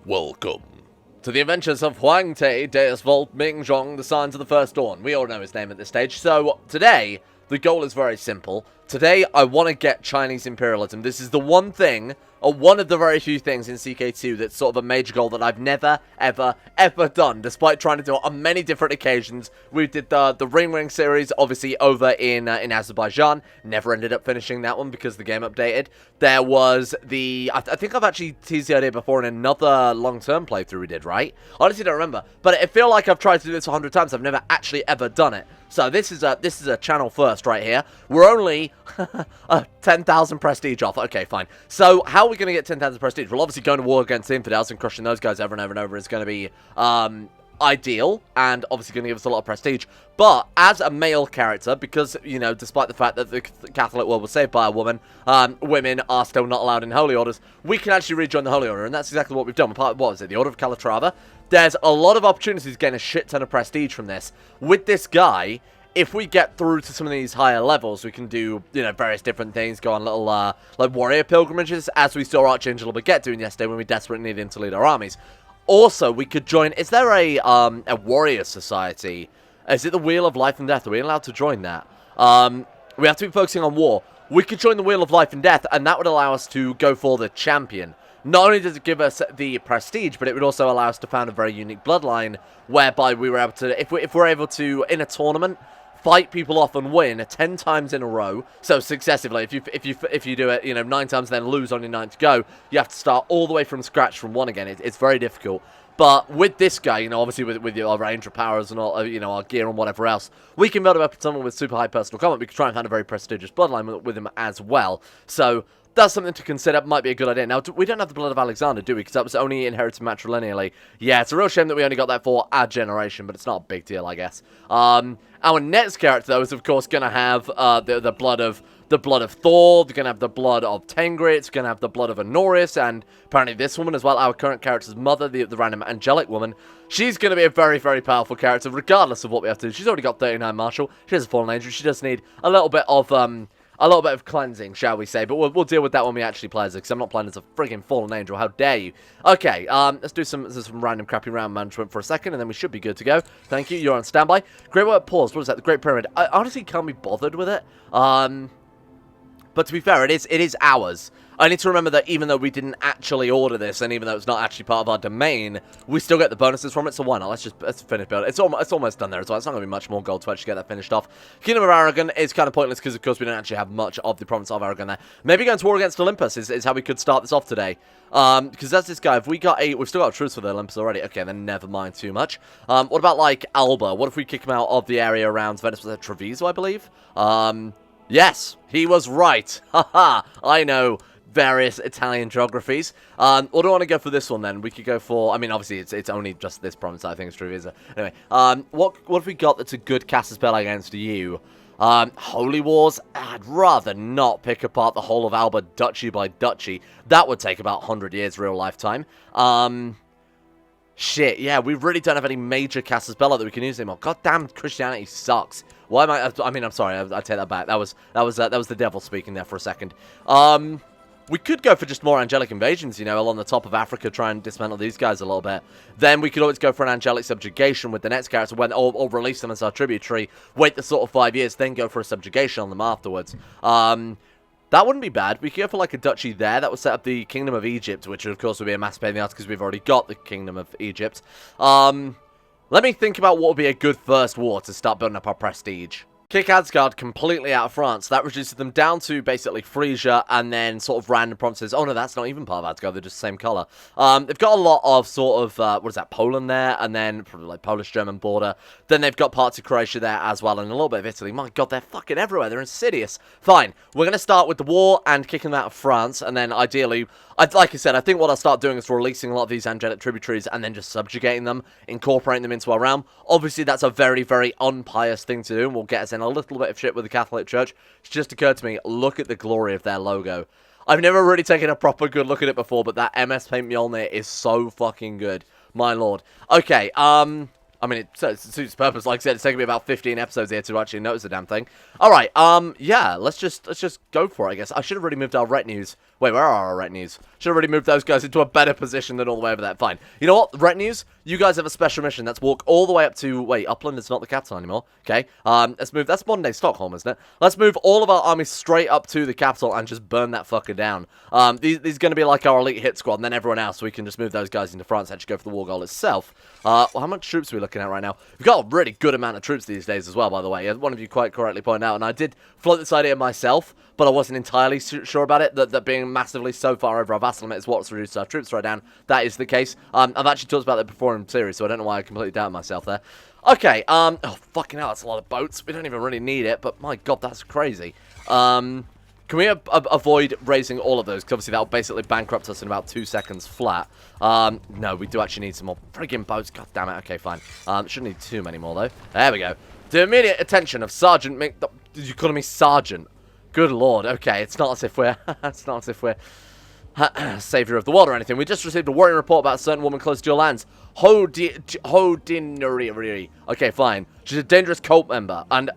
Welcome to the adventures of Huang Te, Deus Vult, Ming Zhong, the Signs of the First Dawn. We all know his name at this stage. So, today, the goal is very simple. Today, I want to get Chinese imperialism. This is the one thing, or one of the very few things in CK2 that's sort of a major goal that I've never, ever, ever done, despite trying to do it on many different occasions. We did the Ring series, obviously, over in Azerbaijan. Never ended up finishing that one because the game updated. There was the... I think I've actually teased the idea before in another long-term playthrough we did, right? I honestly don't remember. But I feel like I've tried to do this 100 times. I've never actually ever done it. So this is a channel first right here. We're only 10,000 prestige off. Okay, fine. So how are we going to get 10,000 prestige? Well, obviously going to war against the infidels and crushing those guys over and over and over is going to be ideal, and obviously going to give us a lot of prestige. But as a male character, because, you know, despite the fact that the Catholic world was saved by a woman, women are still not allowed in holy orders, we can actually rejoin the holy order, and that's exactly what we've done. What was it? The Order of Calatrava. There's a lot of opportunities to gain a shit ton of prestige from this. With this guy, if we get through to some of these higher levels, we can do, you know, various different things, go on little, like, warrior pilgrimages, as we saw Archangel Baguette doing yesterday when we desperately needed him to lead our armies. Also, we could join... Is there a warrior society? Is it the Wheel of Life and Death? Are we allowed to join that? We have to be focusing on war. We could join the Wheel of Life and Death, and that would allow us to go for the champion. Not only does it give us the prestige, but it would also allow us to found a very unique bloodline, whereby we were able to... If we're able to, in a tournament, fight people off and win 10 times in a row, so successively, if you do it, you know, 9 times and then lose on your 9th go, you have to start all the way from scratch from 1 again. It's very difficult. But with this guy, you know, obviously with our ranger powers and all, you know, our gear and whatever else, we can build him up to someone with super high personal combat. We can try and find a very prestigious bloodline with him as well. So that's something to consider. Might be a good idea. Now, we don't have the blood of Alexander, do we? Because that was only inherited matrilineally. Yeah, it's a real shame that we only got that for our generation, but it's not a big deal, I guess. Our next character, though, is of course going to have the blood of Thor. They're going to have the blood of Tengri. It's going to have the blood of Honorius, and apparently this woman as well, our current character's mother, the random Angelic woman. She's going to be a very, very powerful character, regardless of what we have to do. She's already got 39 martial. She has a fallen angel. She does need a little bit of cleansing, shall we say, but we'll deal with that when we actually play as it, because I'm not playing as a friggin' fallen angel, how dare you. Okay, let's do some random crappy round management for a second, and then we should be good to go. Thank you, you're on standby. Great Work Pause, what is that, the Great Pyramid? I honestly can't be bothered with it, but to be fair, it is ours. I need to remember that even though we didn't actually order this, and even though it's not actually part of our domain, we still get the bonuses from it, so why not? Let's finish building. It's almost done there as well. It's not going to be much more gold to actually get that finished off. Kingdom of Aragon is kind of pointless because, of course, we don't actually have much of the province of Aragon there. Maybe going to war against Olympus is how we could start this off today. Because that's this guy. If we got we've still got a truce with Olympus already. Okay, then never mind too much. What about, like, Alba? What if we kick him out of the area around Venice? Was that Treviso, I believe? Yes, he was right. Haha, I know various Italian geographies. Or do I want to go for this one then? We could go for... I mean, obviously, it's only just this province that I think is Treviso. Anyway, what have we got that's a good caster spell against you? Holy Wars? I'd rather not pick apart the whole of Alba duchy by duchy. That would take about 100 years real lifetime. Shit, yeah, we really don't have any major caster spell that we can use anymore. Goddamn, Christianity sucks. Why am I mean, I'm sorry, I take that back. That was the devil speaking there for a second. We could go for just more angelic invasions, you know, along the top of Africa, try and dismantle these guys a little bit. Then we could always go for an angelic subjugation with the next character, or release them as our tributary, wait the sort of 5 years, then go for a subjugation on them afterwards. That wouldn't be bad. We could go for, like, a duchy there. That would set up the Kingdom of Egypt, which, of course, would be a massive pain in the ass because we've already got the Kingdom of Egypt. Let me think about what would be a good first war to start building up our prestige. Kick Asgard completely out of France. That reduces them down to basically Frisia and then sort of random provinces. Oh no, that's not even part of Asgard. They're just the same colour. They've got a lot of sort of, what is that, Poland there, and then probably like Polish-German border. Then they've got parts of Croatia there as well, and a little bit of Italy. My god, they're fucking everywhere. They're insidious. Fine. We're going to start with the war and kicking them out of France, and then ideally, like I said, I think what I'll start doing is releasing a lot of these angelic tributaries and then just subjugating them, incorporating them into our realm. Obviously, that's a very, very unpious thing to do, and will get us in a little bit of shit with the Catholic Church. It's just occurred to me, look at the glory of their logo. I've never really taken a proper good look at it before, but that MS Paint Mjolnir is so fucking good. My lord. Okay, I mean, it suits its purpose. Like I said, it's taken me about 15 episodes here to actually notice the damn thing. Alright, yeah, let's just go for it, I guess. I should have really moved our retinues Wait, where are our retinues? Should have already moved those guys into a better position than all the way over there. Fine. You know what? Retinues, you guys have a special mission. Let's walk all the way up to... Wait, Upland is not the capital anymore. Okay. Let's move... That's modern-day Stockholm, isn't it? Let's move all of our armies straight up to the capital and just burn that fucker down. These are going to be like our elite hit squad, and then everyone else, we can just move those guys into France and actually go for the war goal itself. Well, how much troops are we looking at right now? We've got a really good amount of troops these days as well, by the way. As one of you quite correctly pointed out, and I did float this idea myself, but I wasn't entirely sure about it, that being massively so far over our vassal limit is what's reduced our troops right down. That is the case. I've actually talked about that before in series, so I don't know why I completely doubt myself there. Okay, oh, fucking hell, that's a lot of boats. We don't even really need it, but my god, that's crazy. Can we avoid raising all of those? Because obviously that'll basically bankrupt us in about 2 seconds flat. No, we do actually need some more friggin' boats. God damn it. Okay, fine. Shouldn't need too many more, though. There we go. The immediate attention of Sergeant Mink... Did you call me Sergeant? Good lord. Okay, it's not as if we're... it's not as if we're... savior of the world or anything. We just received a worrying report about a certain woman close to your lands. Hodinari. Okay, fine. She's a dangerous cult member. And...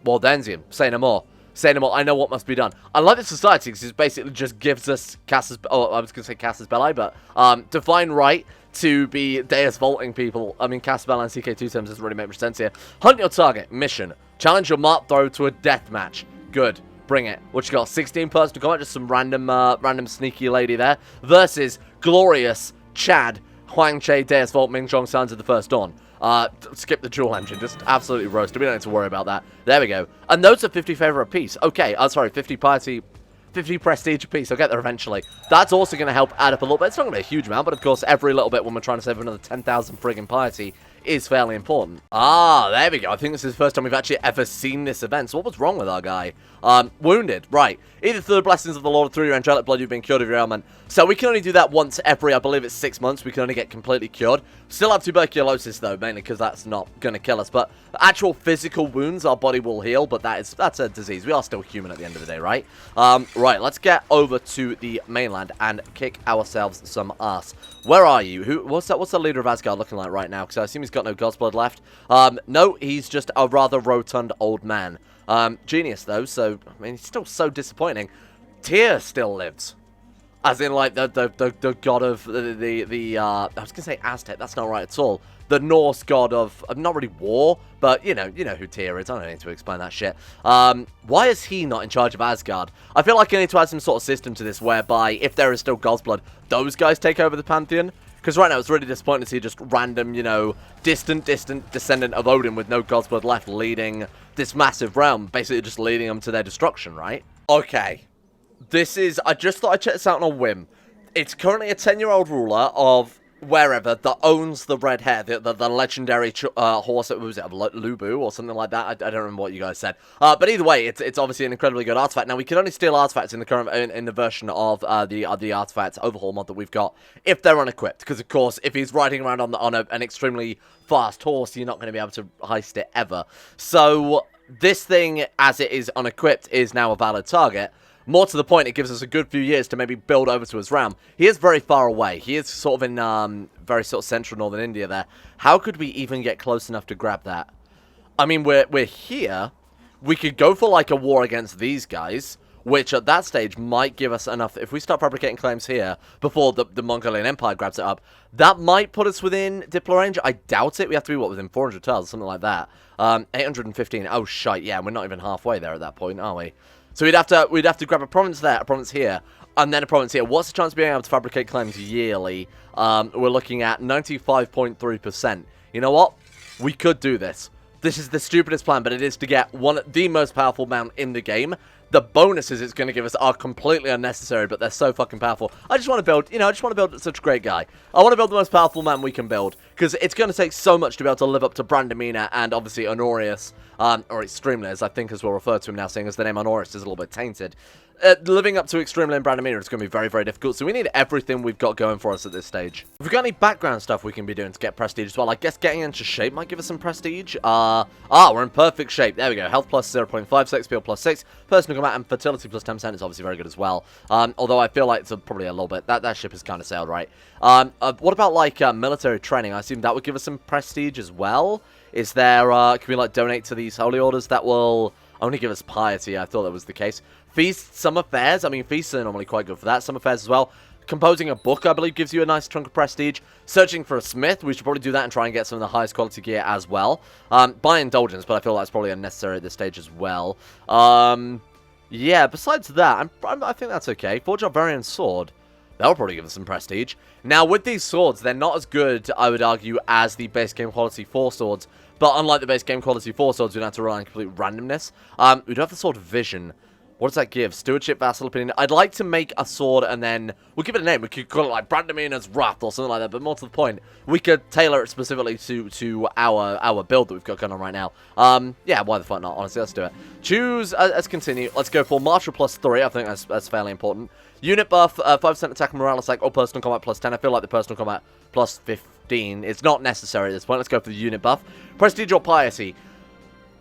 Well, Denzium. Say no more. Say no more. I know what must be done. I like this society because it basically just gives us Casus... Oh, I was going to say Casus Belli, but... Divine right to be Deus Vulting people. I mean, Casus Belli and CK2 terms doesn't really make much sense here. Hunt your target. Mission. Challenge your mark throw to a death match. Good. Bring it. What you got? 16 person combat, just some random sneaky lady there. Versus glorious Chad, Huangche, Deus Vult, Mingjong, Sons of the First Dawn. Skip the dual engine. Just absolutely roasted. We don't need to worry about that. There we go. And those are 50 favor apiece. Okay. Sorry, 50 piety, 50 prestige apiece. I'll get there eventually. That's also going to help add up a little bit. It's not going to be a huge amount, but of course, every little bit when we're trying to save another 10,000 friggin' piety is fairly important. Ah, there we go. I think this is the first time we've actually ever seen this event. So what was wrong with our guy? Wounded. Right. Either through the blessings of the Lord or through your angelic blood, you've been cured of your ailment. So we can only do that once every, I believe it's 6 months. We can only get completely cured. Still have tuberculosis, though, mainly because that's not going to kill us. But actual physical wounds, our body will heal. But that's a disease. We are still human at the end of the day, right? Right. Let's get over to the mainland and kick ourselves some ass. Where are you? What's the leader of Asgard looking like right now? Because I assume he's got no God's blood left. No, he's just a rather rotund old man. Genius, though, so, I mean, he's still so disappointing. Tyr still lives. As in, like, the god of the I was going to say Aztec, that's not right at all. The Norse god of, not really war, but, you know who Tyr is. I don't need to explain that shit. Why is he not in charge of Asgard? I feel like I need to add some sort of system to this whereby, if there is still God's blood, those guys take over the Pantheon. Because right now it's really disappointing to see just random, distant descendant of Odin with no God's blood left leading this massive realm, basically just leading them to their destruction, right? Okay. This is... I just thought I'd check this out on a whim. It's currently a 10-year-old ruler of wherever that owns the red hair, the legendary horse, what was it, Lubu or something like that? I don't remember what you guys said. But either way, it's obviously an incredibly good artifact. Now, we can only steal artifacts in the current in the version of the artifacts Overhaul mod that we've got if they're unequipped. Because, of course, if he's riding around on an extremely fast horse, you're not going to be able to heist it ever. So, this thing, as it is unequipped, is now a valid target. More to the point, it gives us a good few years to maybe build over to his realm. He is very far away. He is sort of in very sort of central northern India there. How could we even get close enough to grab that? I mean, we're here. We could go for like a war against these guys, which at that stage might give us enough. If we start fabricating claims here before the Mongolian Empire grabs it up, that might put us within Diplo range. I doubt it. We have to be, what, within 400 tiles or something like that. 815. Oh, shite. Yeah, we're not even halfway there at that point, are we? So we'd have to grab a province there, a province here, and then a province here. What's the chance of being able to fabricate claims yearly? We're looking at 95.3%. You know what? We could do this. This is the stupidest plan, but it is to get the most powerful mount in the game. The bonuses it's going to give us are completely unnecessary, but they're so fucking powerful. I just want to build, I just want to build such a great guy. I want to build the most powerful man we can build, because it's going to take so much to be able to live up to Brandamina and obviously Honorius, or Extremely, as I think as we'll refer to him now, seeing as the name Honorius is a little bit tainted. Living up to Extremely and Brandamina is going to be very, very difficult, so we need everything we've got going for us at this stage. If we've got any background stuff we can be doing to get prestige as well, I guess getting into shape might give us some prestige. We're in perfect shape. There we go. Health plus 0.56, skill plus 6, personal combat, and fertility plus 10% is obviously very good as well. Although I feel like it's probably a little bit... That ship has kind of sailed, right? What about, like, military training? I assume that would give us some prestige as well. Is there... can we, like, donate to these holy orders that will... only give us piety. I thought that was the case. Feast, some affairs. I mean, feasts are normally quite good for that. Some affairs as well. Composing a book, I believe, gives you a nice chunk of prestige. Searching for a smith, we should probably do that and try and get some of the highest quality gear as well. Buy indulgence, but I feel that's probably unnecessary at this stage as well. Yeah, besides that, I think that's okay. Forge our Varian sword. That'll probably give us some prestige. Now, with these swords, they're not as good, I would argue, as the base game quality 4 swords. But unlike the base game quality 4 swords, we don't have to rely on complete randomness. We do have the sword Vision. What does that give? Stewardship, Vassal Opinion. I'd like to make a sword and then... We'll give it a name. We could call it like Brandamina's Wrath or something like that. But more to the point, we could tailor it specifically to our build that we've got going on right now. Yeah, why the fuck not? Honestly, let's do it. Choose, let's continue. Let's go for Martial +3. I think that's fairly important. Unit buff, 5% attack and morale attack, or personal combat +10. I feel like the personal combat +15. It's not necessary at this point. Let's go for the unit buff. Prestige or piety.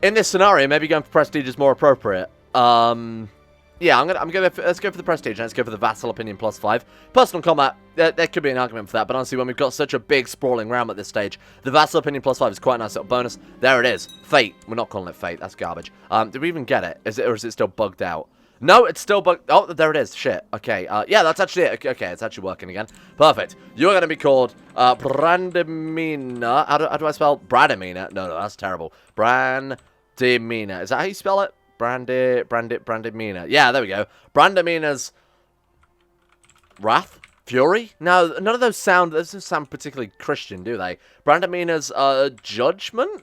In this scenario, maybe going for prestige is more appropriate. Yeah, let's go for the prestige, and let's go for the Vassal Opinion +5. Personal combat, there could be an argument for that, but honestly, when we've got such a big, sprawling realm at this stage, the Vassal Opinion +5 is quite a nice little bonus. There it is. Fate. We're not calling it Fate. That's garbage. Did we even get it? Or is it still bugged out? No, it's still bugged. Oh, there it is. Shit. Okay. Yeah, that's actually it. Okay, it's actually working again. Perfect. You're going to be called Brandamina. How do I spell Brandamina? No, that's terrible. Brandamina. Is that how you spell it? Brandamina. Yeah, there we go. Brandamina's Wrath? Fury? No, none of those doesn't sound particularly Christian, do they? Brandamina's Judgment?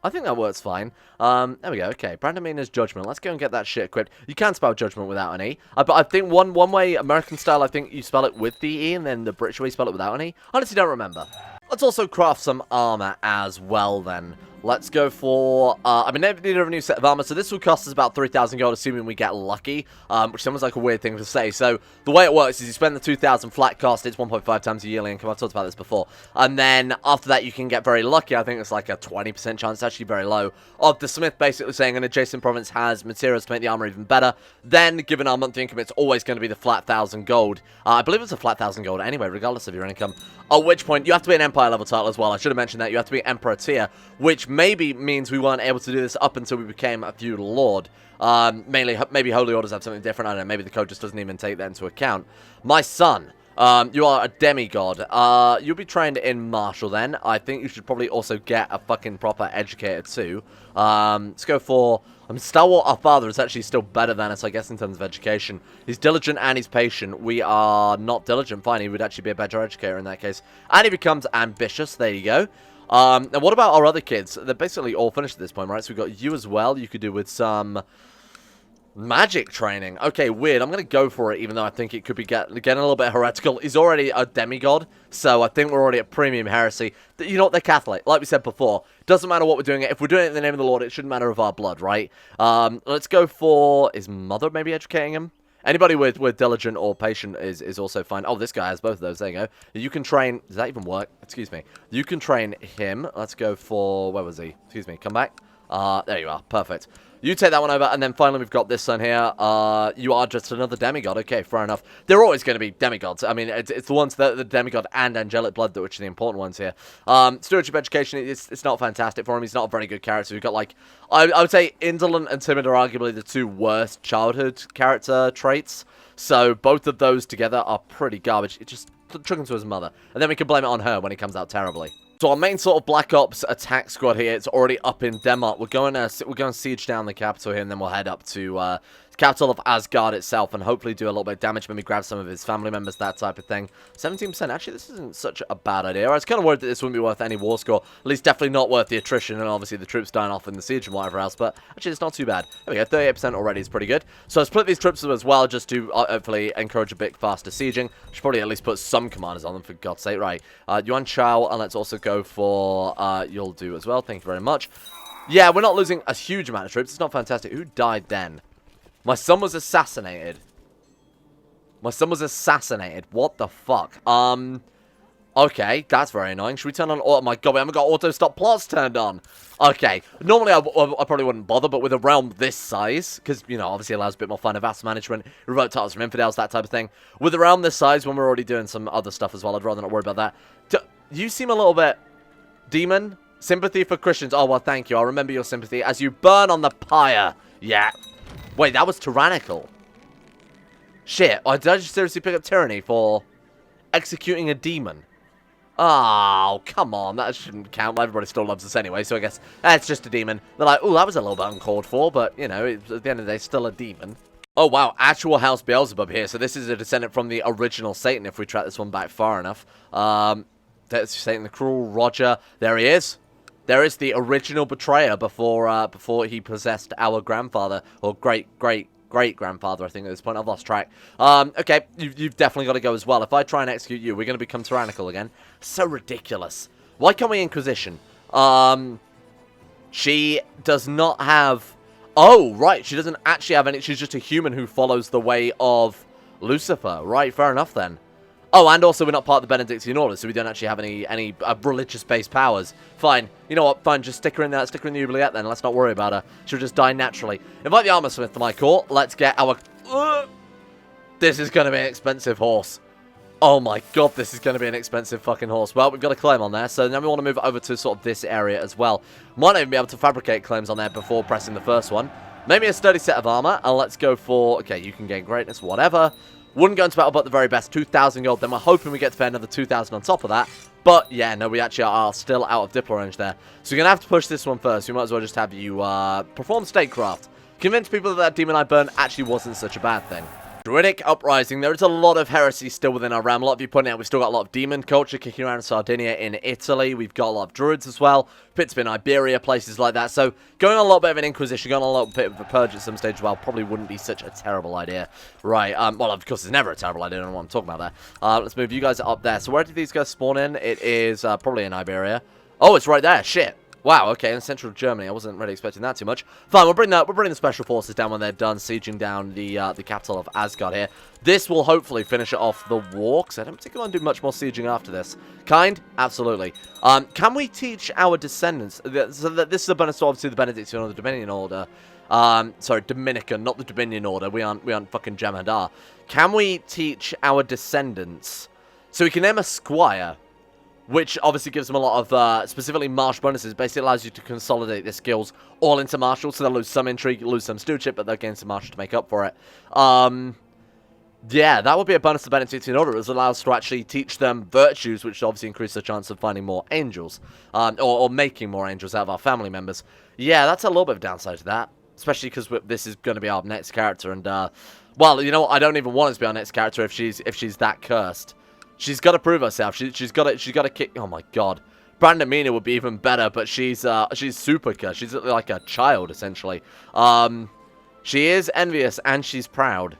I think that works fine. There we go. Okay, Brandamina's Judgment. Let's go and get that shit equipped. You can spell Judgment without an E. But I think one way, American style, I think you spell it with the E, and then the British way you spell it without an E. Honestly, don't remember. Let's also craft some armor as well, then. Let's go for, I mean, never needed a new set of armor, so this will cost us about 3,000 gold, assuming we get lucky, which sounds like a weird thing to say. So, the way it works is you spend the 2,000 flat cost, it's 1.5 times your yearly income, I've talked about this before, and then after that you can get very lucky. I think it's like a 20% chance, it's actually very low, of the smith basically saying an adjacent province has materials to make the armor even better. Then, given our monthly income, it's always going to be the flat 1,000 gold. I believe it's a flat 1,000 gold anyway, regardless of your income. At which point, you have to be an Empire level title as well. I should have mentioned that. You have to be Emperor tier, which maybe means we weren't able to do this up until we became a feudal lord. Mainly, maybe Holy Orders have something different. I don't know. Maybe the code just doesn't even take that into account. My son, you are a demigod. You'll be trained in martial then. I think you should probably also get a fucking proper educator too. Let's go for... I mean, Stalwart, our father, is actually still better than us, I guess, in terms of education. He's diligent and he's patient. We are not diligent. Fine, he would actually be a better educator in that case. And he becomes ambitious. There you go. And what about our other kids? They're basically all finished at this point, right? So we've got you as well. You could do with some magic training. Okay, weird. I'm going to go for it, even though I think it could be getting a little bit heretical. He's already a demigod, so I think we're already at premium heresy. You know what? They're Catholic. Like we said before, doesn't matter what we're doing. If we're doing it in the name of the Lord, it shouldn't matter of our blood, right? Let's go for his mother maybe educating him. Anybody with diligent or patient is also fine. Oh, this guy has both of those. There you go. You can train... Does that even work? Excuse me. You can train him. Let's go for... Where was he? Excuse me. Come back. There you are. Perfect. You take that one over, and then finally we've got this son here. You are just another demigod. Okay, fair enough. They're always going to be demigods. I mean, it's the ones that the demigod and angelic blood, which are the important ones here. Stewardship education, it's not fantastic for him. He's not a very good character. We've got, like, I would say indolent and timid are arguably the two worst childhood character traits. So both of those together are pretty garbage. It just took him to his mother. And then we can blame it on her when he comes out terribly. So our main sort of Black Ops attack squad here, it's already up in Denmark. We're going to siege down the capital here, and then we'll head up to capital of Asgard itself, and hopefully do a little bit of damage, maybe grab some of his family members, that type of thing. 17%, actually, this isn't such a bad idea. I was kind of worried that this wouldn't be worth any war score, at least definitely not worth the attrition, and obviously the troops dying off in the siege and whatever else, but actually it's not too bad. There we go, 38% already is pretty good. So I split these troops as well, just to hopefully encourage a bit faster sieging. Should probably at least put some commanders on them, for God's sake. Right, Yuan Chao, and let's also go for, you'll do as well, thank you very much. Yeah, we're not losing a huge amount of troops, it's not fantastic. Who died then? My son was assassinated. My son was assassinated. What the fuck? Okay, that's very annoying. Should we turn on... Oh my god, we haven't got auto-stop plots turned on. Okay, normally I probably wouldn't bother, but with a realm this size, because, you know, obviously it allows a bit more fun of vassal management, revoke titles from infidels, that type of thing. With a realm this size, when we're already doing some other stuff as well, I'd rather not worry about that. You seem a little bit... Demon? Sympathy for Christians. Oh, well, thank you. I'll remember your sympathy as you burn on the pyre. Yeah. Wait, that was tyrannical. Shit. Did I just seriously pick up tyranny for executing a demon? Oh, come on. That shouldn't count. Everybody still loves us anyway, so I guess that's just a demon. They're like, oh, that was a little bit uncalled for, but, you know, at the end of the day, still a demon. Oh, wow. Actual House Beelzebub here. So this is a descendant from the original Satan, if we track this one back far enough. That's Satan the Cruel, Roger. There he is. There is the original betrayer before he possessed our grandfather, or great-great-great-grandfather, I think, at this point. I've lost track. Okay, you've definitely got to go as well. If I try and execute you, we're going to become tyrannical again. So ridiculous. Why can't we Inquisition? She does not have... Oh, right, she doesn't actually have any... She's just a human who follows the way of Lucifer. Right, fair enough then. Oh, and also we're not part of the Benedictine Order, so we don't actually have any religious-based powers. Fine. You know what? Fine, just stick her in there. Stick her in the oubliette then. Let's not worry about her. She'll just die naturally. Invite the Armor Smith to my court. Let's get our... This is going to be an expensive horse. Oh my god, this is going to be an expensive fucking horse. Well, we've got a claim on there, so then we want to move over to sort of this area as well. Might not even be able to fabricate claims on there before pressing the first one. Maybe a sturdy set of armor, and let's go for... Okay, you can gain greatness, whatever. Wouldn't go into battle but the very best, 2,000 gold. Then we're hoping we get to pay another 2,000 on top of that. But, yeah, no, we actually are still out of Diplo range there. So we're going to have to push this one first. We might as well just have you perform statecraft. Convince people that Demon Eye Burn actually wasn't such a bad thing. Druidic Uprising. There is a lot of heresy still within our realm. A lot of you pointing out we've still got a lot of demon culture kicking around in Sardinia, in Italy. We've got a lot of druids as well. Bits in Iberia, places like that. So going on a little bit of an inquisition, going on a little bit of a purge at some stage as well, probably wouldn't be such a terrible idea. Right, well, of course, it's never a terrible idea. I don't know what I'm talking about there. Let's move you guys up there. So where did these guys spawn in? It is probably in Iberia. Oh, it's right there. Shit. Wow, okay, in central Germany. I wasn't really expecting that too much. Fine, we'll bring the special forces down when they're done sieging down the capital of Asgard here. This will hopefully finish it off the war, because I don't particularly want to do much more sieging after this. Kind? Absolutely. Can we teach our descendants... So that this is a bonus to obviously the Benedictine or the Dominion Order. Sorry, Dominican, not the Dominion Order. We aren't fucking Jem'Hadar. Can we teach our descendants... So we can name a squire... Which obviously gives them a lot of, specifically martial bonuses. Basically allows you to consolidate their skills all into martial. So they'll lose some intrigue, lose some stewardship, but they'll gain some martial to make up for it. Yeah, that would be a bonus to Benedictine Order. It allows us to actually teach them virtues, which obviously increase the chance of finding more angels. Or making more angels out of our family members. Yeah, that's a little bit of downside to that. Especially because this is going to be our next character. And, well, you know what? I don't even want it to be our next character if she's that cursed. She's got to prove herself. She's got to kick. Oh my god, Brandon Mina would be even better, but she's super cursed. She's like a child essentially. She is envious and she's proud.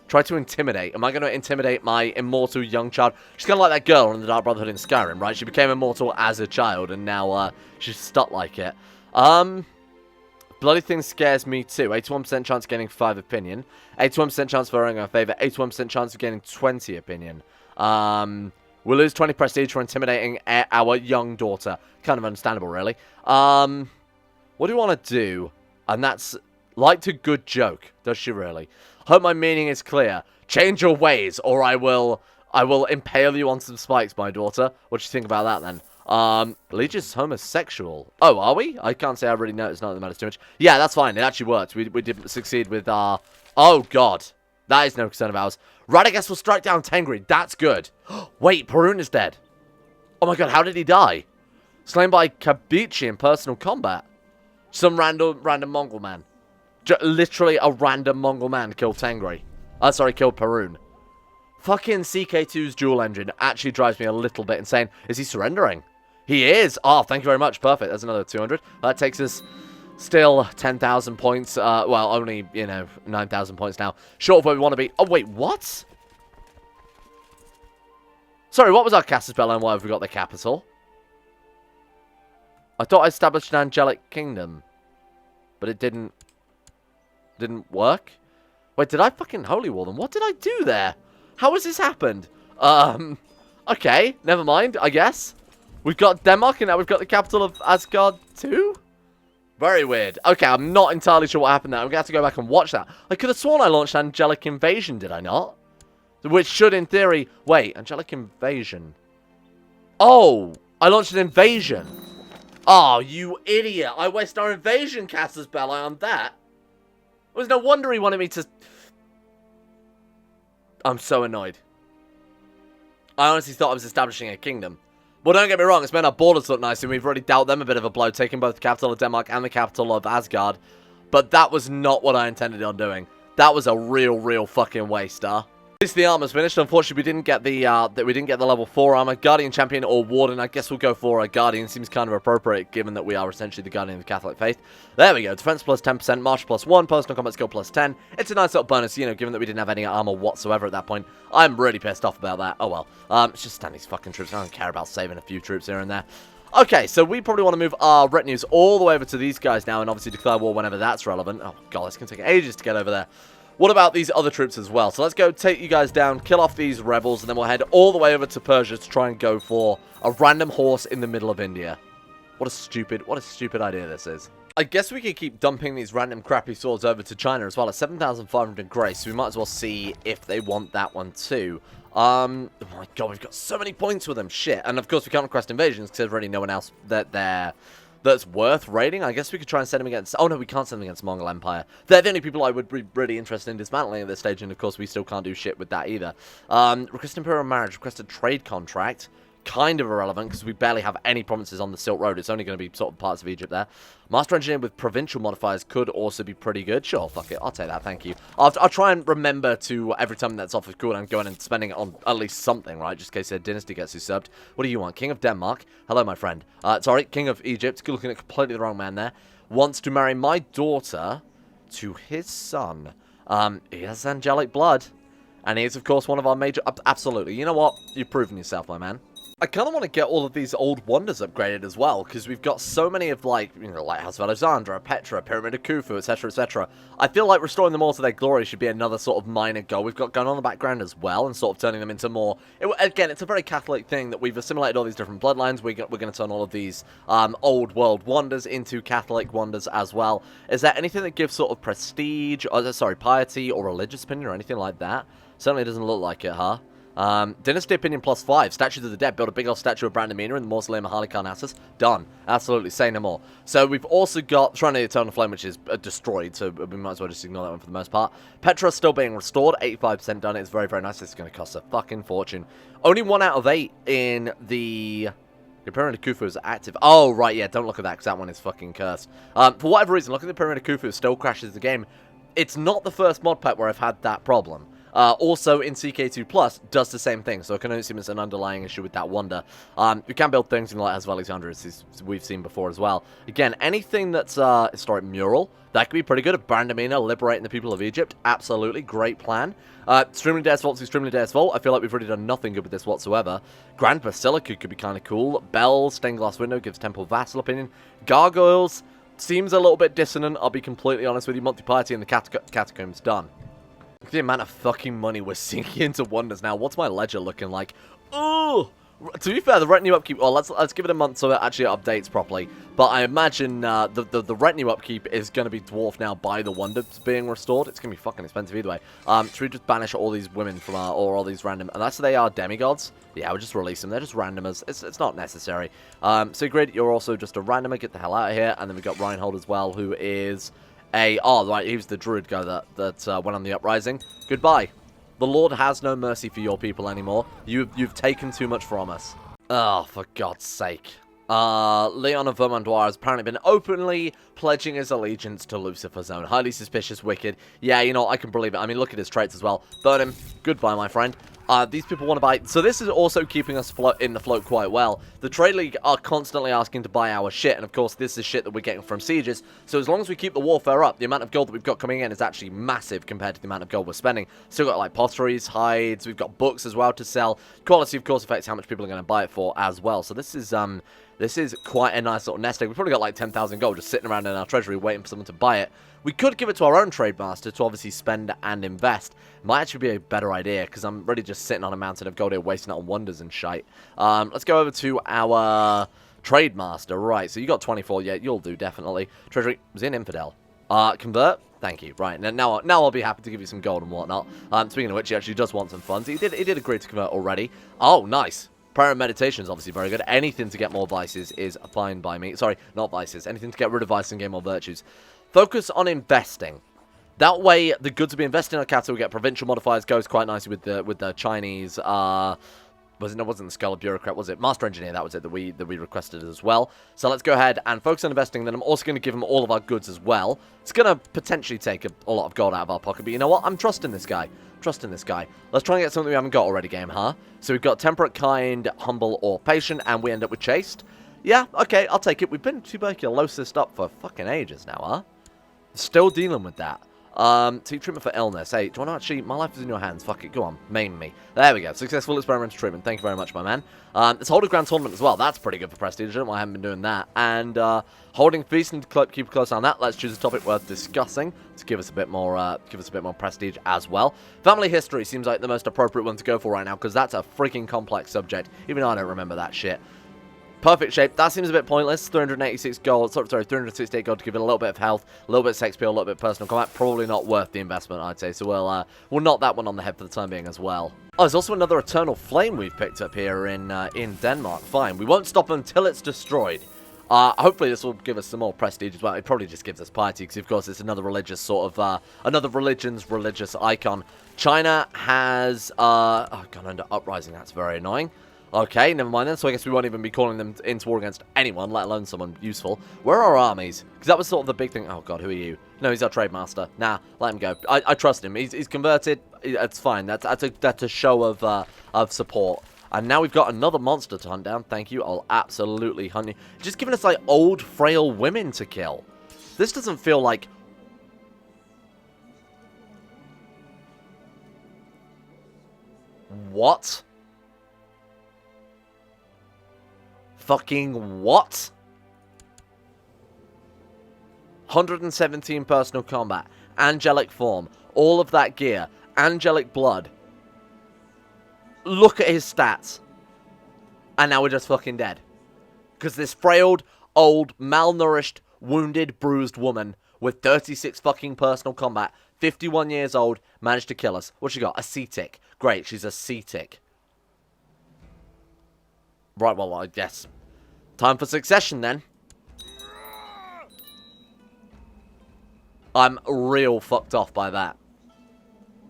Try to intimidate. Am I going to intimidate my immortal young child? She's kind of like that girl in the Dark Brotherhood in Skyrim, right? She became immortal as a child, and now she's stuck like it. Bloody thing scares me too. 81% chance of gaining 5 opinion. 81% chance of earning our favor. 81% chance of gaining 20 opinion. We'll lose 20 prestige for intimidating our young daughter. Kind of understandable, really. What do you want to do? And that's like a good joke. Does she really? Hope my meaning is clear. Change your ways, or I will impale you on some spikes, my daughter. What do you think about that, then? Legion's homosexual. Oh, are we? I can't say I really noticed. Not that matters too much. Yeah, that's fine. It actually worked. We didn't succeed with our... Oh, God. That is no concern of ours. Right, I guess we'll strike down Tengri. That's good. Wait, Perun is dead. Oh my god, how did he die? Slain by Kabichi in personal combat. Some random Mongol man. Literally a random Mongol man killed Tengri. Sorry, killed Perun. Fucking CK2's dual engine actually drives me a little bit insane. Is he surrendering? He is. Oh, thank you very much. Perfect. That's another 200. That takes us... Still 10,000 points. Well, only, 9,000 points now. Short of where we want to be. Oh, wait, what? Sorry, what was our caster spell and why have we got the capital? I thought I established an angelic kingdom. But it didn't work? Wait, did I fucking holy war them? What did I do there? How has this happened? Okay, never mind, I guess. We've got Denmark and now we've got the capital of Asgard too? Very weird. Okay, I'm not entirely sure what happened there. I'm going to have to go back and watch that. I could have sworn I launched Angelic Invasion, did I not? Which should, in theory... Wait, Angelic Invasion. Oh, I launched an invasion. Oh, you idiot. I waste our invasion caster's belly on that. It was no wonder he wanted me to... I'm so annoyed. I honestly thought I was establishing a kingdom. Well, don't get me wrong, it's made our borders look nice, and we've already dealt them a bit of a blow, taking both the capital of Denmark and the capital of Asgard. But that was not what I intended on doing. That was a real fucking waste, At least the armor's finished. Unfortunately, we didn't get the level 4 armor. Guardian Champion or Warden. I guess we'll go for a Guardian. Seems kind of appropriate, given that we are essentially the Guardian of the Catholic faith. There we go. Defense plus 10%, March plus 1, personal combat skill plus 10. It's a nice little bonus, you know, given that we didn't have any armor whatsoever at that point. I'm really pissed off about that. Oh well. It's just stand these fucking troops. I don't care about saving a few troops here and there. Okay, so we probably want to move our retinues all the way over to these guys now, and obviously declare war whenever that's relevant. Oh god, it's going to take ages to get over there. What about these other troops as well? So let's go take you guys down, kill off these rebels, and then we'll head all the way over to Persia to try and go for a random horse in the middle of India. What a stupid idea this is. I guess we could keep dumping these random crappy swords over to China as well. At 7,500 grace, so we might as well see if they want that one too. Oh my god, we've got so many points with them. Shit. And of course we can't request invasions because there's already no one else that's worth raiding. I guess we could try and send them against... Oh, no, we can't send them against Mongol Empire. They're the only people I would be really interested in dismantling at this stage, and of course, we still can't do shit with that either. Request Imperial Marriage, request a trade contract. Kind of irrelevant, because we barely have any provinces on the Silk Road. It's only going to be sort of parts of Egypt there. Master Engineer with provincial modifiers could also be pretty good. Sure, fuck it. I'll take that, thank you. I'll try and remember to, every time that's off of cooldown, going and spending it on at least something, right? Just in case their dynasty gets usurped. What do you want? King of Denmark? Hello, my friend. Sorry, King of Egypt. Looking at completely the wrong man there. Wants to marry my daughter to his son. He has angelic blood. And he is, of course, one of our major... Absolutely. You know what? You've proven yourself, my man. I kind of want to get all of these old wonders upgraded as well, because we've got so many of, like, you know, Lighthouse of Alexandria, Petra, Pyramid of Khufu, etc., etc. I feel like restoring them all to their glory should be another sort of minor goal we've got going on in the background as well, and sort of turning them into more... Again, it's a very Catholic thing that we've assimilated all these different bloodlines. We're going to turn all of these old world wonders into Catholic wonders as well. Is there anything that gives sort of prestige, or, sorry, piety, or religious opinion, or anything like that? Certainly doesn't look like it, huh? Dynasty Opinion plus 5. Statues of the Dead. Build a big old statue of Brandamina in the Mausoleum of Halicarnassus. Done. Absolutely. Say no more. So we've also got Shrine of the Eternal Flame, which is destroyed, so we might as well just ignore that one for the most part. Petra still being restored. 85% done. It's very, very nice. It's going to cost a fucking fortune. Only 1 out of 8 in the... The Pyramid of Khufu is active. Oh, right, yeah. Don't look at that, because that one is fucking cursed. For whatever reason, look at the Pyramid of Khufu. It still crashes the game. It's not the first mod pack where I've had that problem. Also in CK2 Plus does the same thing, so I can only assume it's an underlying issue with that wonder. We can build things in the Lighthouse of Alexandria, as we've seen before as well. Again, anything that's historic mural, that could be pretty good. Brandamina liberating the people of Egypt, absolutely, great plan. Extremely Deus Vult, Extremely Deus Vult. I feel like we've really done nothing good with this whatsoever. Grand Basilica could be kind of cool. Bells, Stained Glass Window gives Temple Vassal opinion. Gargoyles seems a little bit dissonant, I'll be completely honest with you. Monty Piety and the Catacombs done. Look at the amount of fucking money we're sinking into wonders now. What's my ledger looking like? Oh! To be fair, the retinue upkeep... Well, let's give it a month so it actually updates properly. But I imagine the retinue upkeep is going to be dwarfed now by the wonders being restored. It's going to be fucking expensive either way. Should we just banish all these women from our... Or all these random... Unless they are demigods? Yeah, we'll just release them. They're just randomers. It's not necessary. Sigrid, you're also just a randomer. Get the hell out of here. And then we've got Reinhold as well, who is... Oh, right, he was the druid guy that went on the uprising. Goodbye. The Lord has no mercy for your people anymore. You've taken too much from us. Oh, for God's sake. Leon of Vermandois has apparently been openly pledging his allegiance to Lucifer's own. Highly suspicious, wicked. Yeah, you know, I can believe it. I mean, look at his traits as well. Burn him. Goodbye, my friend. These people want to buy... So this is also keeping us in the float quite well. The Trade League are constantly asking to buy our shit, and of course this is shit that we're getting from sieges. So as long as we keep the warfare up, the amount of gold that we've got coming in is actually massive compared to the amount of gold we're spending. Still got like potteries, hides, we've got books as well to sell. Quality, of course, affects how much people are going to buy it for as well. So this is quite a nice little nest egg. We've probably got like 10,000 gold just sitting around in our treasury waiting for someone to buy it. We could give it to our own trade master to obviously spend and invest. Might actually be a better idea, because I'm really just sitting on a mountain of gold here wasting it on wonders and shite. Let's go over to our trade master. Right, so you got 24. Yeah, you'll do, definitely. Treasury was in Infidel. Convert. Thank you. Right, now I'll be happy to give you some gold and whatnot. Speaking of which, he actually does want some funds. He did agree to convert already. Oh, nice. Prayer and meditation is obviously very good. Anything to get more vices is fine by me. Sorry, not vices. Anything to get rid of vices and gain more virtues. Focus on investing. That way, the goods will be invested in our capital. We get provincial modifiers. Goes quite nicely with the Chinese. Wasn't the Scholar Bureaucrat, was it? Master Engineer, that was it that we requested as well. So let's go ahead and focus on investing. Then I'm also going to give him all of our goods as well. It's going to potentially take a lot of gold out of our pocket. But you know what? I'm trusting this guy. Trusting this guy. Let's try and get something we haven't got already, game, huh? So we've got Temperate, Kind, Humble, or Patient, and we end up with Chaste. Yeah, okay, I'll take it. We've been tuberculosis up for fucking ages now, huh? Still dealing with that. Seek treatment for illness. Hey, do you want to actually... My life is in your hands. Fuck it. Go on. Maim me. There we go. Successful experimental treatment. Thank you very much, my man. Let's hold a grand tournament as well. That's pretty good for prestige. I don't know why I haven't been doing that. And, holding feast and keep a close eye on that. Let's choose a topic worth discussing to give us a bit more, prestige as well. Family history seems like the most appropriate one to go for right now, because that's a freaking complex subject. Even I don't remember that shit. Perfect shape. That seems a bit pointless. 386 gold. Sorry, 368 gold to give it a little bit of health, a little bit of sex appeal, a little bit of personal combat. Probably not worth the investment, I'd say. So we'll knock that one on the head for the time being as well. Oh, there's also another Eternal Flame we've picked up here in Denmark. Fine. We won't stop until it's destroyed. Hopefully this will give us some more prestige as well. It probably just gives us piety, because of course it's another religious sort of, another religion's religious icon. China has, oh, gone under uprising. That's very annoying. Okay, never mind then. So I guess we won't even be calling them into war against anyone, let alone someone useful. Where are our armies? Because that was sort of the big thing. Oh god, who are you? No, he's our trade master. Nah, let him go. I trust him. He's converted. It's fine. That's a show of support. And now we've got another monster to hunt down. Thank you. I'll absolutely hunt you. Just giving us like old, frail women to kill. This doesn't feel like... What? Fucking what? 117 personal combat, angelic form, all of that gear, angelic blood. Look at his stats. And now we're just fucking dead. Because this frailed, old, malnourished, wounded, bruised woman with 36 fucking personal combat, 51 years old, managed to kill us. What she got? A C-tick. Great, she's a C-tick. Right, well, I guess... Time for succession, then. I'm real fucked off by that.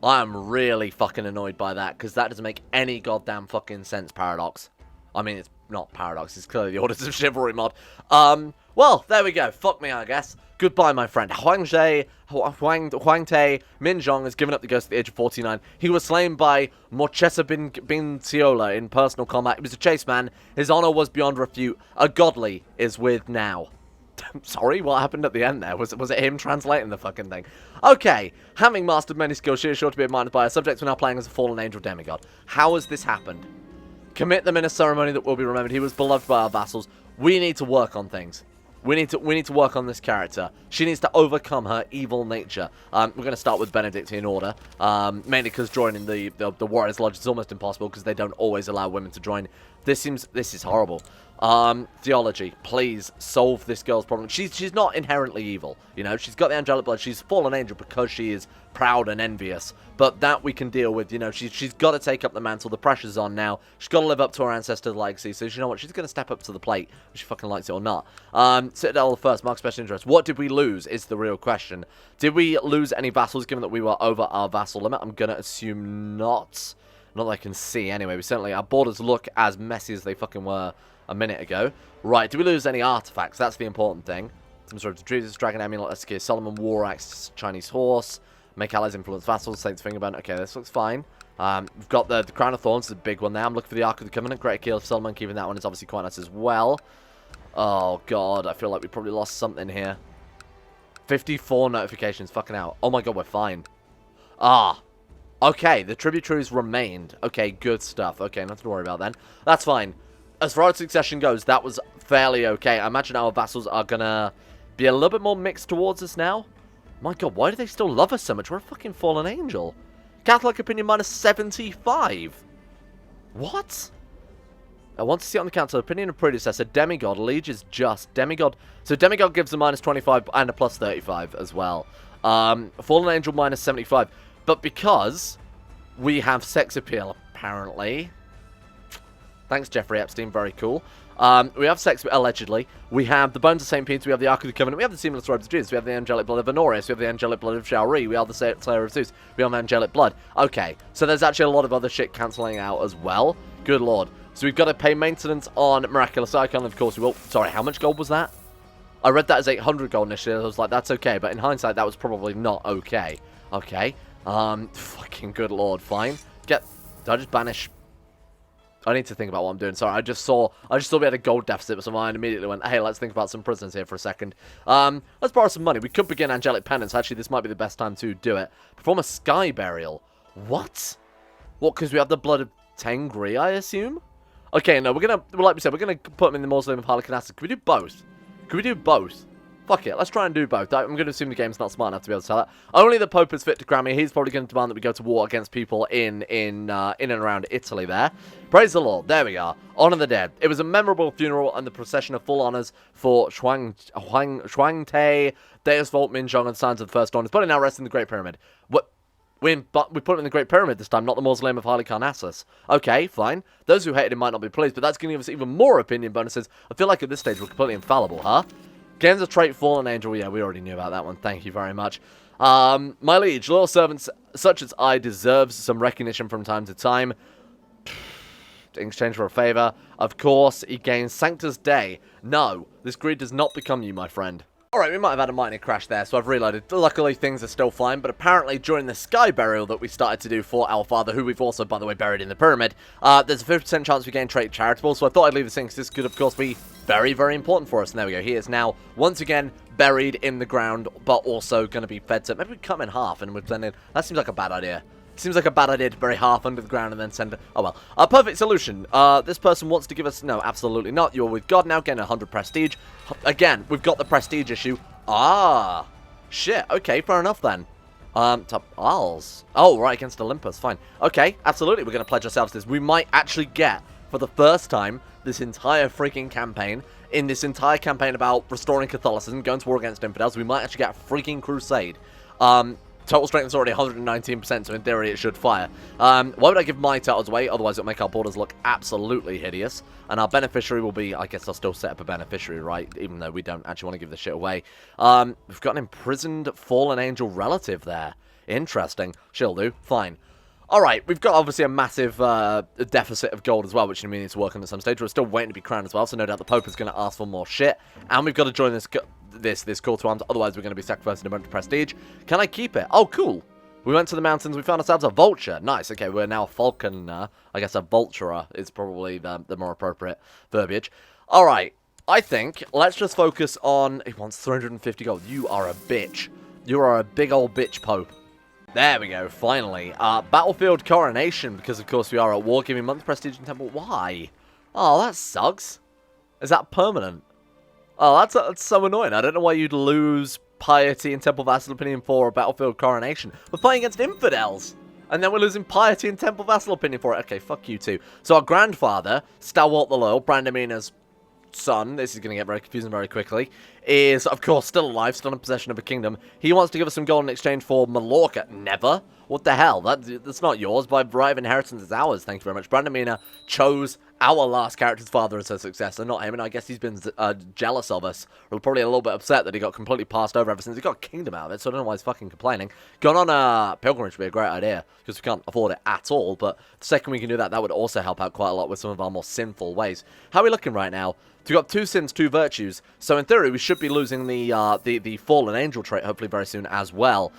I am really fucking annoyed by that, because that doesn't make any goddamn fucking sense, Paradox. I mean, it's not Paradox, it's clearly the Orders of Chivalry mod. Well, there we go. Fuck me, I guess. Goodbye, my friend. Huang Te Minzhong has given up the ghost at the age of 49. He was slain by Morchesa bin Tiola in personal combat. He was a chase man. His honor was beyond refute. A godly is with now. Sorry, what happened at the end there? Was it him translating the fucking thing? Okay, having mastered many skills, she is sure to be admired by her subjects. We're now playing as a fallen angel demigod. How has this happened? Commit them in a ceremony that will be remembered. He was beloved by our vassals. We need to work on things. We need to work on this character. She needs to overcome her evil nature. We're going to start with Benedict in order. Mainly because joining the Warriors Lodge is almost impossible because they don't always allow women to join. This is horrible. Theology, please solve this girl's problem. She's not inherently evil, you know. She's got the angelic blood. She's a fallen angel because she is proud and envious. But that we can deal with, you know. She's got to take up the mantle. The pressure's on now. She's got to live up to her ancestors' legacy. So you know what? She's going to step up to the plate, whether she fucking likes it or not. Citadel first, mark special interest. What did we lose is the real question. Did we lose any vassals given that we were over our vassal limit? I'm going to assume not. Not that I can see anyway. We certainly, our borders look as messy as they fucking were a minute ago. Right, do we lose any artifacts? That's the important thing. Some sort of Jesus, Dragon Amulet, let's get Solomon War Axe, Chinese Horse, Make Allies Influence Vassals, Saints Fingerbone. Okay, this looks fine. We've got the Crown of Thorns, the big one there. I'm looking for the Ark of the Covenant. Great Kill of Solomon, keeping that one is obviously quite nice as well. Oh, God, I feel like we probably lost something here. 54 notifications, fucking out. Oh, my God, we're fine. Ah. Okay, the tributaries remained. Okay, good stuff. Okay, nothing to worry about then. That's fine. As far as succession goes, that was fairly okay. I imagine our vassals are gonna be a little bit more mixed towards us now. My God, why do they still love us so much? We're a fucking fallen angel. Catholic opinion minus 75. What? I want to see it on the council. Opinion of predecessor. Demigod. Liege is just. Demigod. So Demigod gives a minus 25 and a plus 35 as well. Fallen angel minus 75. But because we have sex appeal, apparently, Thanks, Jeffrey Epstein. Very cool. We have sex, allegedly. We have the Bones of St. Peter. We have the Ark of the Covenant. We have the Seamless Robes of Jesus. We have the Angelic Blood of Honorius. We have the Angelic Blood of Shaori. We have the Slayer of Zeus. We have Angelic Blood. Okay, so there's actually a lot of other shit cancelling out as well. Good lord. So we've got to pay maintenance on Miraculous Icon. Of course we will. Sorry, how much gold was that? I read that as 800 gold initially. I was like, that's okay. But in hindsight, that was probably not okay. Okay. Fucking good lord. Fine. Did I just banish... I need to think about what I'm doing. Sorry, I just saw we had a gold deficit, so I immediately went, hey, let's think about some prisoners here for a second. Let's borrow some money. We could begin Angelic Penance. Actually, this might be the best time to do it. Perform a Sky Burial. What? What, because we have the blood of Tengri, I assume? Okay, no, we're going to, like we said, we're going to put them in the Mausoleum of Harlequinassus. Can we do both? Can we do both? Fuck it, let's try and do both. I'm going to assume the game's not smart enough to be able to tell that. Only the Pope is fit to crown me. He's probably going to demand that we go to war against people in and around Italy there. Praise the Lord. There we are. Honor the dead. It was a memorable funeral and the procession of full honors for Shuangte, Deus Vult, Minjong, and Signs of the First Dawn. It's probably now resting in the Great Pyramid. What? We put him in the Great Pyramid this time, not the Mausoleum of Harlequinassus. Okay, fine. Those who hated him might not be pleased, but that's going to give us even more opinion bonuses. I feel like at this stage we're completely infallible, huh? Gains a trait, Fallen Angel. Yeah, we already knew about that one. Thank you very much. My liege, loyal servants such as I deserves some recognition from time to time. In exchange for a favor. Of course, he gains Sanctus Day. No, this greed does not become you, my friend. Alright, we might have had a minor crash there, so I've reloaded. Luckily, things are still fine, but apparently during the Sky Burial that we started to do for our father, who we've also, by the way, buried in the pyramid, there's a 50% chance we gain trait Charitable, so I thought I'd leave this in because this could, of course, be very, very important for us. And there we go. He is now, once again, buried in the ground, but also going to be fed to... Maybe we cut him in half and we've blend in... That seems like a bad idea. Seems like a bad idea to bury half under the ground and then send it... Oh, well. A perfect solution. This person wants to give us... No, absolutely not. You're with God now. Gain 100 prestige. Again, we've got the prestige issue. Ah. Shit. Okay, fair enough then. Top Isles. Oh, right, against Olympus. Fine. Okay, absolutely. We're going to pledge ourselves to this. We might actually get, for the first time, this entire freaking campaign, in this entire campaign about restoring Catholicism, going to war against infidels, we might actually get a freaking crusade. Total strength is already 119%, so in theory it should fire. Why would I give my titles away? Otherwise it'll make our borders look absolutely hideous. And our beneficiary will be, I guess I'll still set up a beneficiary, right? Even though we don't actually want to give this shit away. We've got an imprisoned fallen angel relative there. Interesting. She'll do. Fine. Alright, we've got obviously a massive deficit of gold as well, which we need to work on at some stage. We're still waiting to be crowned as well, so no doubt the Pope is going to ask for more shit. And we've got to join this call to arms, otherwise we're going to be sacrificing a bunch of prestige. Can I keep it? Oh, cool. We went to the mountains, we found ourselves a vulture. Nice, okay, we're now a falcon. I guess a vulturer is probably the more appropriate verbiage. Alright, I think let's just focus on... He wants 350 gold. You are a bitch. You are a big old bitch, Pope. There we go, finally. Battlefield Coronation, because of course we are at war, giving month prestige and temple. Why? Oh, that sucks. Is that permanent? Oh, that's so annoying. I don't know why you'd lose piety and temple vassal opinion for a Battlefield Coronation. We're fighting against infidels, and then we're losing piety and temple vassal opinion for it. Okay, fuck you too. So our grandfather, Stalwart the Loyal, Brandamina's son, this is going to get very confusing very quickly, is, of course, still alive, still in possession of a kingdom. He wants to give us some gold in exchange for Mallorca. Never. What the hell? That's not yours. By right of inheritance, it's ours. Thank you very much. Brandamina chose our last character's father as her successor, not him, and I guess he's been jealous of us, or probably a little bit upset that he got completely passed over ever since he got a kingdom out of it, so I don't know why he's fucking complaining. Going on a pilgrimage would be a great idea, because we can't afford it at all, but the second we can do that, that would also help out quite a lot with some of our more sinful ways. How are we looking right now? We've got 2 sins, 2 virtues, so in theory we should be losing the fallen angel trait hopefully very soon as well.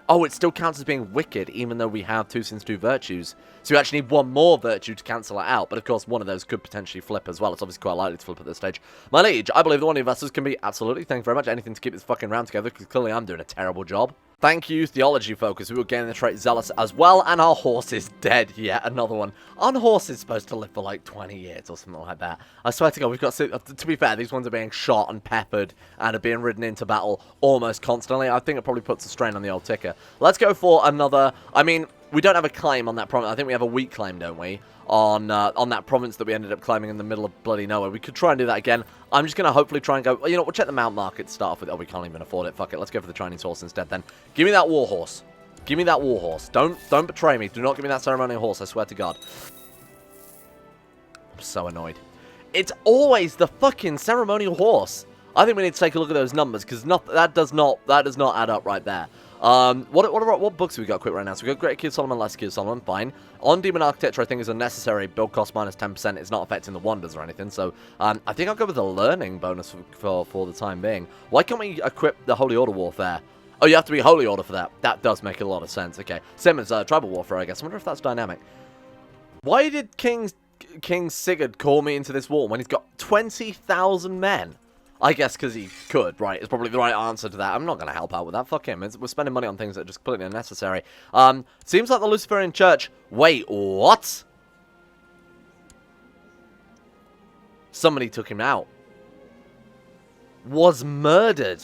Oh, it still counts as being wicked, even though we have 2 sins, 2 virtues. So we actually need 1 more virtue to cancel it out. But of course, one of those could potentially flip as well. It's obviously quite likely to flip at this stage. My liege, I believe that one of the investors can be absolutely, thank you very much, anything to keep this fucking round together, because clearly I'm doing a terrible job. Thank you, Theology Focus. We were getting the trait Zealous as well, and our horse is dead. Yeah, another one. Our horse is supposed to live for like 20 years or something like that. I swear to God, we've got to be fair, these ones are being shot and peppered and are being ridden into battle almost constantly. I think it probably puts a strain on the old ticker. Let's go for another... I mean, we don't have a climb on that province. I think we have a weak climb, don't we? On that province that we ended up climbing in the middle of bloody nowhere. We could try and do that again. I'm just going to hopefully try and go... You know, we'll check the Mount Market to start off with. Oh, we can't even afford it. Fuck it. Let's go for the Chinese horse instead then. Give me that war horse. Give me that war horse. Don't betray me. Do not give me that ceremonial horse. I swear to God. I'm so annoyed. It's always the fucking ceremonial horse. I think we need to take a look at those numbers, because that does not add up right there. What books have we got quick right now? So we got Great Key of Solomon, Last Key of Solomon, fine. On Demon Architecture, I think is unnecessary. Build cost minus 10%. It's not affecting the wonders or anything. So I think I'll go with the learning bonus for the time being. Why can't we equip the Holy Order Warfare? Oh, you have to be Holy Order for that. That does make a lot of sense. Okay, same as Tribal Warfare, I guess. I wonder if that's dynamic. Why did King Sigurd call me into this war when he's got 20,000 men? I guess because he could, right? It's probably the right answer to that. I'm not going to help out with that. Fuck him. We're spending money on things that are just completely unnecessary. Seems like the Luciferian Church... Wait, what? Somebody took him out. Was murdered.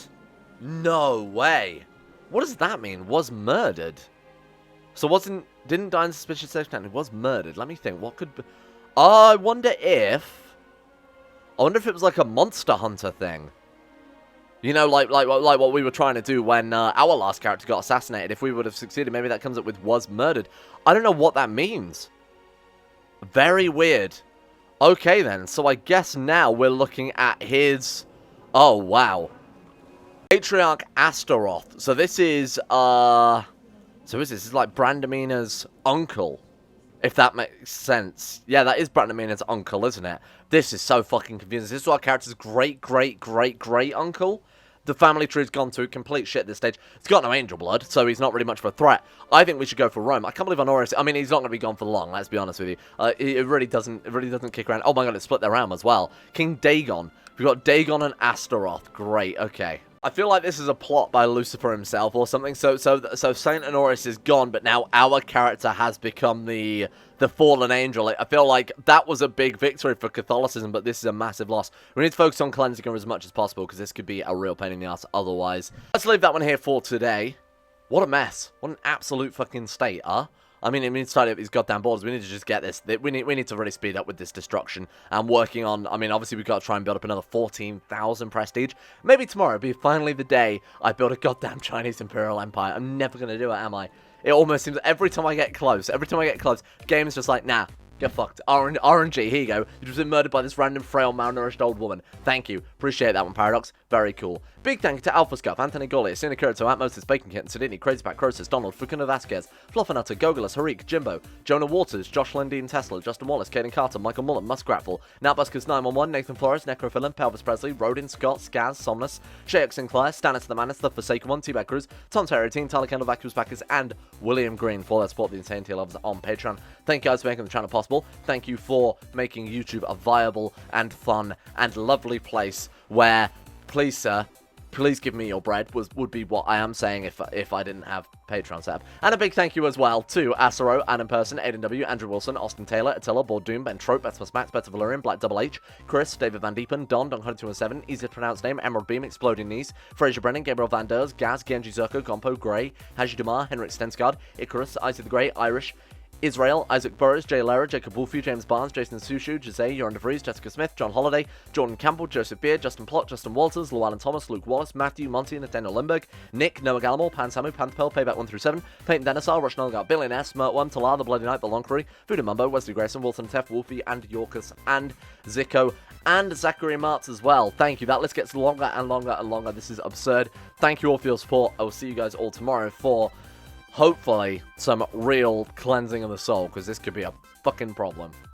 No way. What does that mean? Was murdered? So didn't die in suspicious circumstances. Was murdered. Let me think. What could be... I wonder if it was like a monster hunter thing. You know, like what we were trying to do when our last character got assassinated. If we would have succeeded, maybe that comes up with was murdered. I don't know what that means. Very weird. Okay then, so I guess now we're looking at his... Oh, wow. Patriarch Astaroth. So this is, This is like Brandamina's uncle. If that makes sense. Yeah, that is Brandamina's uncle, isn't it? This is so fucking confusing. This is our character's great-great-great-great-uncle. The family tree's gone to complete shit at this stage. He's got no angel blood, so he's not really much of a threat. I think we should go for Rome. I can't believe Honorius... I mean, he's not going to be gone for long, let's be honest with you. It really doesn't kick around. Oh my god, it split their realm as well. King Dagon. We've got Dagon and Astaroth. Great, okay. I feel like this is a plot by Lucifer himself or something. So Saint Honorius is gone, but now our character has become the fallen angel. I feel like that was a big victory for Catholicism, but this is a massive loss. We need to focus on cleansing her as much as possible, because this could be a real pain in the ass otherwise. Let's leave that one here for today. What a mess. What an absolute fucking state, huh? I mean, it means to tidy up these goddamn borders. We need to just get this. We need to really speed up with this destruction. And working on... I mean, obviously, we've got to try and build up another 14,000 prestige. Maybe tomorrow will be finally the day I build a goddamn Chinese Imperial Empire. I'm never going to do it, am I? It almost seems... Every time I get close, game's just like, nah. Get fucked. RNG, here you go. You've just been murdered by this random, frail, malnourished old woman. Thank you. Appreciate that one, Paradox. Very cool. Big thank you to Alpha Scuff, Anthony Gaulier, Sina Kirito, Atmosis, Bacon Kitten, Sidini, Crazy Pat, Croesus, Donald, Fukuna Vasquez, Fluffernutter, Gogolus, Harik, Jimbo, Jonah Waters, Josh Lindeen Tesla, Justin Wallace, Caden Carter, Michael Mullen, Muskratful, Nowbuskers 911, Nathan Flores, Necrophilin, Pelvis Presley, Rodin, Scott, Skaz, Somnus, Shayok Sinclair, Stannis the Manus, The Forsaken One, T-Bag Cruz, Tom Terry, Teen, Tyler Kendall, Vacuous Backers, and William Green for their support the Insane Tier Lovers on Patreon. Thank you guys for making the channel possible. Thank you for making YouTube a viable and fun and lovely place where, please sir, please give me your bread would be what I am saying if I didn't have Patreon set up. And a big thank you as well to Asaro, Adam Person, Aiden W, Andrew Wilson, Austin Taylor, Attila, Board Doom, Ben Trope, Betmas Max, Better Valerian, Black Double H, Chris, David Van Diepen, Don, Don217, easy to pronounce name, Emerald Beam, Exploding Knees, Fraser Brennan, Gabriel Van Ders, Gaz, Genji Zerko, Gompo, Grey, Haji Dumar, Henrik Stensgaard, Icarus, Isaac the Grey, Irish, Israel, Isaac Burrows, Jay Lara, Jacob Wolfe, James Barnes, Jason Sushu, Jose, Joran DeVries, Jessica Smith, John Holiday, Jordan Campbell, Joseph Beard, Justin Plott, Justin Walters, Llewellyn Thomas, Luke Wallace, Matthew, Monty, Nathaniel Lindbergh, Nick, Noah Gallimore, Pan Samu, Pantapel, Payback 1 through 7, Peyton Denisar, Rush Nolgar, Billionaire, Smirtworm, Talar, The Bloody Knight, Belonkery, Voodoo Mumbo, Wesley Grayson, Wilson Teff, Wolfie, and Yorkus, and Zico, and Zachary Martz as well. Thank you. That list gets longer and longer and longer. This is absurd. Thank you all for your support. I will see you guys all tomorrow for... hopefully, some real cleansing of the soul, because this could be a fucking problem.